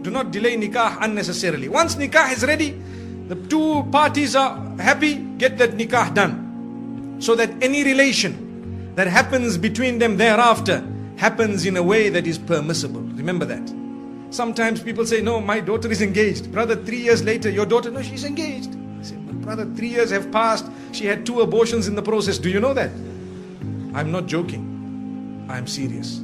Do not delay nikah unnecessarily. Once nikah is ready, the two parties are happy, get that nikah done. So that any relation that happens between them thereafter happens in a way that is permissible. Remember that. Sometimes people say, no, my daughter is engaged. Brother, 3 years later, your daughter, no, she's engaged. I say, but brother, 3 years have passed. She had 2 abortions in the process. Do you know that? I'm not joking. I'm serious.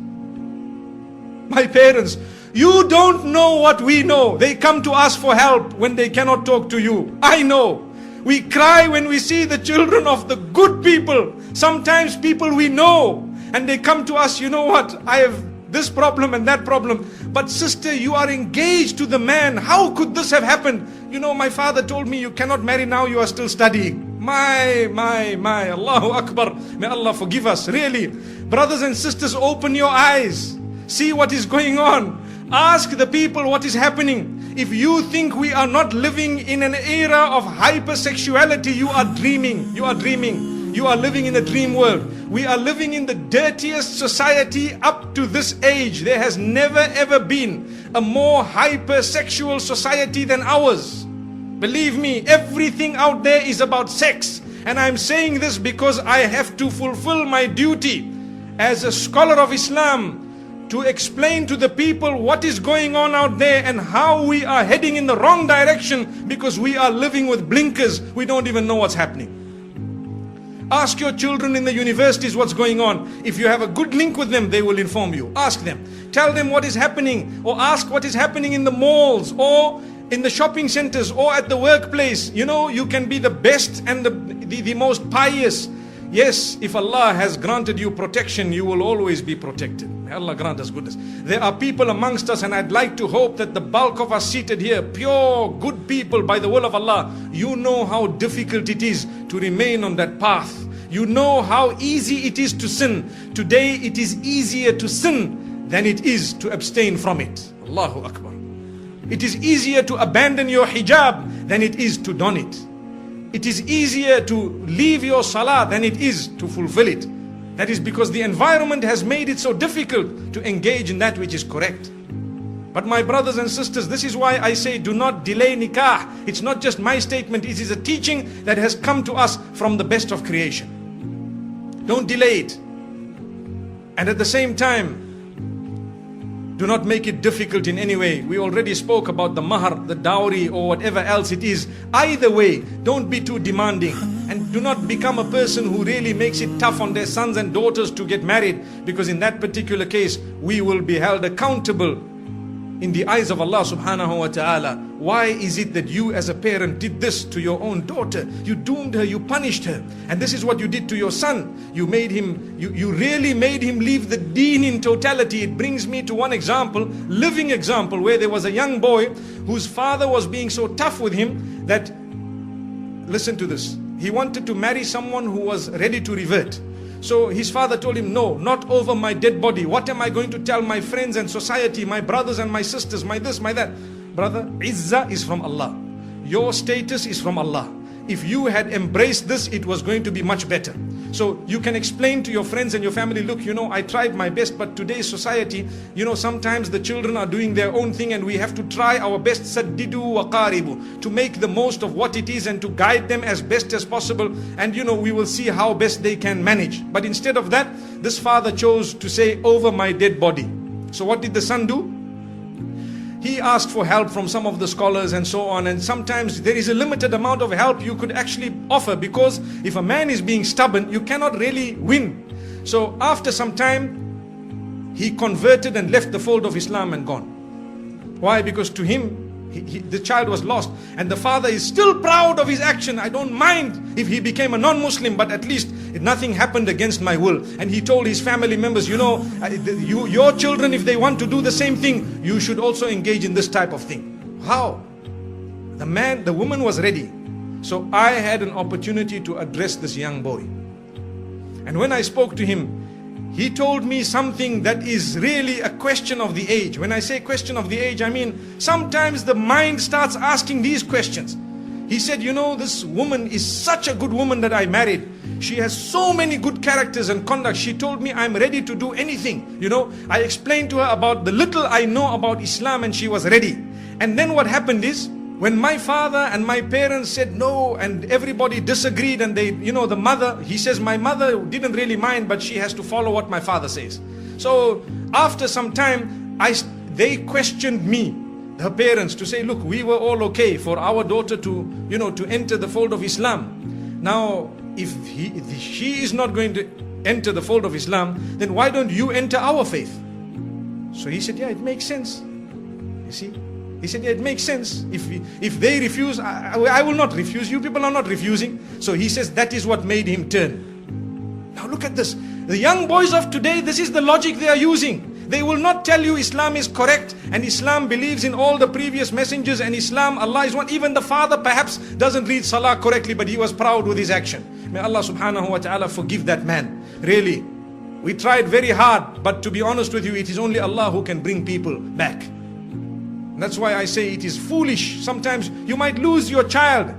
My parents, you don't know what we know. They come to us for help when they cannot talk to you. I know. We cry when we see the children of the good people. Sometimes people we know. And they come to us, you know what? I have this problem and that problem. But sister, you are engaged to the man. How could this have happened? You know, my father told me you cannot marry now, you are still studying. My, Allahu Akbar. May Allah forgive us. Really. Brothers and sisters, open your eyes. See what is going on. Ask the people what is happening. If you think we are not living in an era of hypersexuality, you are dreaming. You are dreaming. You are living in a dream world. We are living in the dirtiest society up to this age. There has never ever been a more hypersexual society than ours. Believe me, everything out there is about sex. And I'm saying this because I have to fulfill my duty as a scholar of Islam to explain to the people what is going on out there and how we are heading in the wrong direction because we are living with blinkers. We don't even know what's happening. Ask your children in the universities what's going on. If you have a good link with them, they will inform you. Ask them. Tell them what is happening, or ask what is happening in the malls or in the shopping centers or at the workplace. You know, you can be the best and the most pious. Yes, if Allah has granted you protection, you will always be protected. May Allah grant us goodness. There are people amongst us, and I'd like to hope that the bulk of us seated here, pure, good people by the will of Allah, you know how difficult it is to remain on that path. You know how easy it is to sin. Today it is easier to sin than it is to abstain from it. Allahu Akbar. It is easier to abandon your hijab than it is to don it. It is easier to leave your salah than it is to fulfill it. That is because the environment has made it so difficult to engage in that which is correct. But my brothers and sisters, this is why I say do not delay nikah. It's not just my statement, it is a teaching that has come to us from the best of creation. Don't delay it. And at the same time, do not make it difficult in any way. We already spoke about the mahar, the dowry, or whatever else it is. Either way, don't be too demanding. And do not become a person who really makes it tough on their sons and daughters to get married. Because in that particular case, we will be held accountable in the eyes of Allah subhanahu wa ta'ala. Why is it that you as a parent did this to your own daughter? You doomed her, you punished her. And this is what you did to your son. You made him, you really made him leave the deen in totality. It brings me to one example, living example, where there was a young boy whose father was being so tough with him that, listen to this, he wanted to marry someone who was ready to revert. So his father told him, no, not over my dead body. What am I going to tell my friends and society, my brothers and my sisters, my this, my that? Brother, izzah is from Allah. Your status is from Allah. If you had embraced this, it was going to be much better. So you can explain to your friends and your family, look, you know, I tried my best, but today's society, you know, sometimes the children are doing their own thing and we have to try our best, saddidu wa qaribu, to make the most of what it is and to guide them as best as possible. And you know, we will see how best they can manage. But instead of that, this father chose to say, over my dead body. So what did the son do? He asked for help from some of the scholars and so on, and sometimes there is a limited amount of help you could actually offer, because if a man is being stubborn, you cannot really win. So after some time, he converted and left the fold of Islam and gone. Why? Because to him, the child was lost, and the father is still proud of his action. I don't mind if he became a non-Muslim, but at least nothing happened against my will. And he told his family members, you know, your children, if they want to do the same thing, you should also engage in this type of thing. How? The woman was ready. So I had an opportunity to address this young boy. And when I spoke to him, he told me something that is really a question of the age. When I say question of the age, I mean sometimes the mind starts asking these questions. He said, you know, this woman is such a good woman that I married. She has so many good characters and conduct. She told me I'm ready to do anything. You know, I explained to her about the little I know about Islam and she was ready. And then what happened is, when my father and my parents said no, and everybody disagreed, and they, the mother, he says, my mother didn't really mind, but she has to follow what my father says. So after some time, they questioned me, her parents, to say, look, we were all okay for our daughter to, to enter the fold of Islam. Now, if she is not going to enter the fold of Islam, then why don't you enter our faith? So he said, yeah, it makes sense. You see? He said, yeah, it makes sense. If they refuse, I will not refuse. You people are not refusing. So he says that is what made him turn. Now look at this. The young boys of today, this is the logic they are using. They will not tell you Islam is correct and Islam believes in all the previous messengers and Islam, Allah is one. Even the father perhaps doesn't read Salah correctly, but he was proud with his action. May Allah subhanahu wa ta'ala forgive that man. Really, we tried very hard, but to be honest with you, it is only Allah who can bring people back. That's why I say it is foolish. Sometimes you might lose your child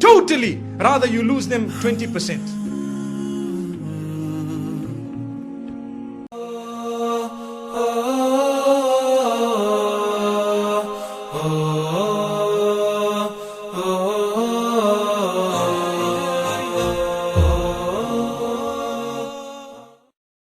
totally, rather you lose them 20%. Oh